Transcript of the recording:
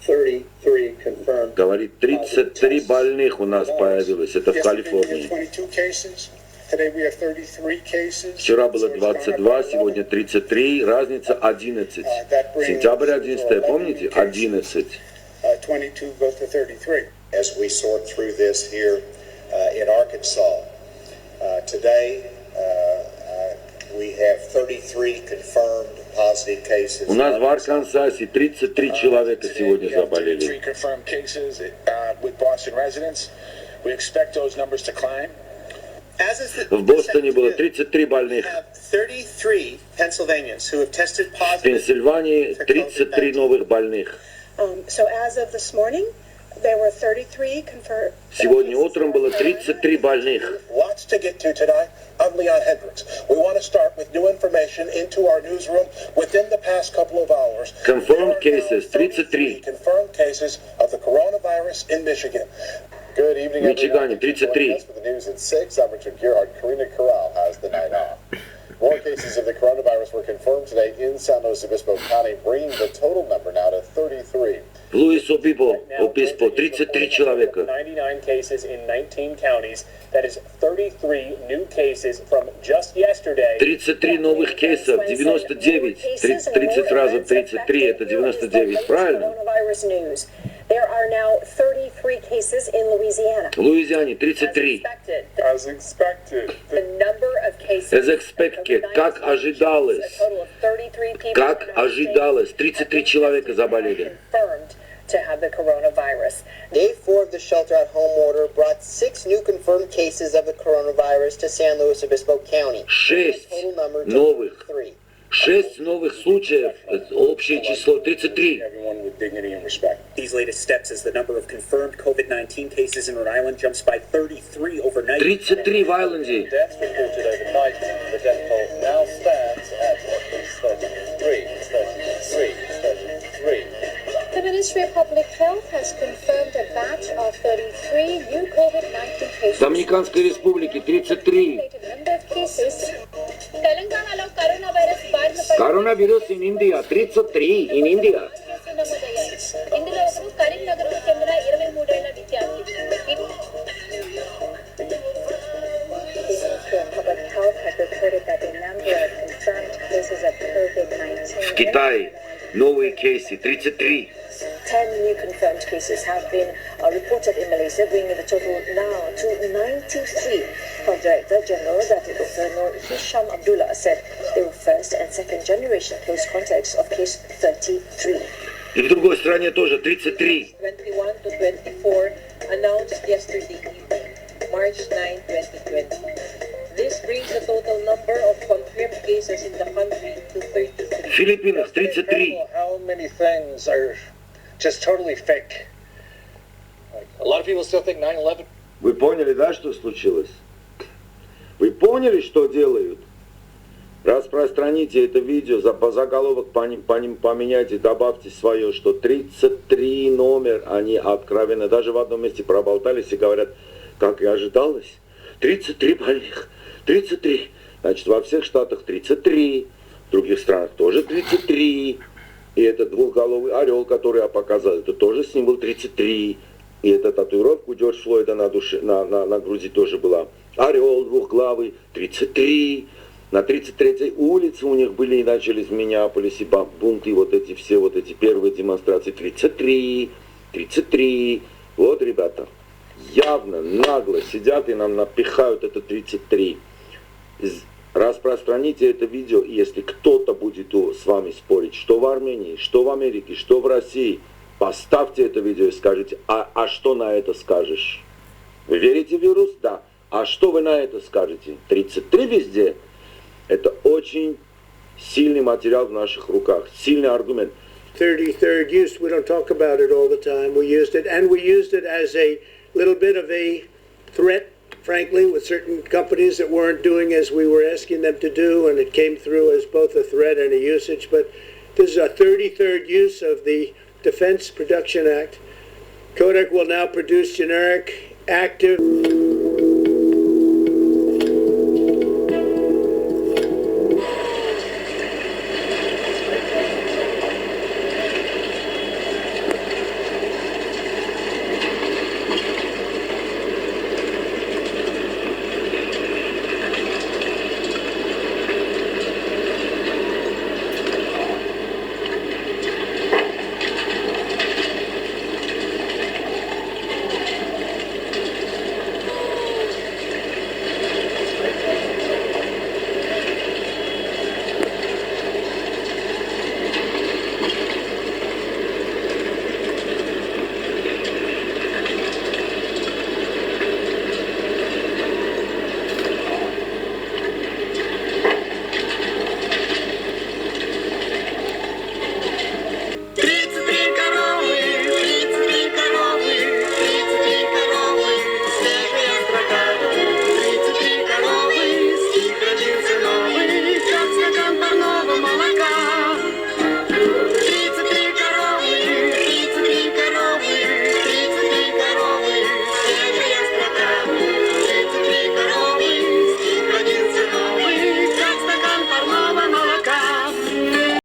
33 confirmed. Говорит, 33 больных у нас появилось. Это в Калифорнии. Вчера было 22, сегодня 33, разница 11. Сентябрь 11, помните? 11. As we sort through this here in Arkansas, today we have 33 confirmed positive cases. У нас в Арканзасе 33 человека сегодня заболели. В Бостоне было 33 больных. В Пенсильвании 33 новых больных. Сегодня утром было 33 больных. I'm Leon Hendricks. We want to start with new information into our newsroom within the past couple of hours. Confirmed cases, 33. Confirmed cases of the coronavirus in Michigan. Good evening, Michigan, 33. For the news at 6, I'm Richard Gerard. Karina Corral has the night off. More cases of the coronavirus were confirmed today in San Luis Obispo County, bringing the total number now to 33. Луис Обиспо, 33 человека. 99 cases in 19 counties. That is 33 new cases from just yesterday. 33 новых кейсов, 99. 30 раза 33, это 99, правильно? There are now 33 cases in Louisiana. В Луизиане 33. As expected. The number of cases. As expected, как ожидалось. Как ожидалось, 33 человека заболели. To have the coronavirus. Day 4 of the shelter-at-home order brought 6 new confirmed cases of the coronavirus to San Luis Obispo County. 6 новых. 6 новых случаев, общее число 33. These latest steps as the number of confirmed COVID-19 cases in Rhode Island jumps by 33 overnight. 33 в Айленде. Deaths reported overnight. The death toll now stands at 33. The Ministry of Public Health has confirmed a batch of 33 new COVID-19 cases. В Доминиканской Республике 33. Coronavirus in India, 33 in India. Public Health has reported that the number of confirmed cases of COVID-19. В Китае новые кейсы 33. 10 new confirmed cases have been reported in Malaysia, bringing the total now to 93. Health Director General Dr. Nur Hisham Abdullah said they were first and second generation close contacts of case 33. И в другой стране тоже 33. 21 to 24 announced yesterday evening, March 9, 2020. This brings the total number of confirmed cases in the country to 33. В Филиппинах 33. How many things are just totally fake? A lot of people still think 9/11. Вы поняли, да, что случилось? Вы поняли, что делают? Распространите это видео, по заголовок поменяйте, добавьте свое, что 33 номер, они откровенно, даже в одном месте проболтались и говорят, как и ожидалось, 33 больных, 33. Значит, во всех штатах 33, в других странах тоже 33. И этот двухголовый орел, который я показал, это тоже символ 33. И эта татуировка у Джорджа Флойда на душе, на груди тоже была. Орел двухглавый, 33. На 33-й улице у них были и начались в Миннеаполисе бунты, вот эти все, вот эти первые демонстрации. 33, 33. Вот, ребята, явно, нагло сидят и нам напихают это 33. Распространите это видео, и если кто-то будет с вами спорить, что в Армении, что в Америке, что в России, поставьте это видео и скажите, а что на это скажешь? Вы верите в вирус? Да. А что вы на это скажете? 33 везде. Это очень сильный материал в наших руках, сильный аргумент. 33rd use, we don't talk about it all the time. We used it, and we used it as a little bit of a threat, frankly, with certain companies that weren't doing as we were asking them to do, and it came through as both a threat and a usage. But this is our 33rd use of the Defense Production Act. Kodak will now produce generic active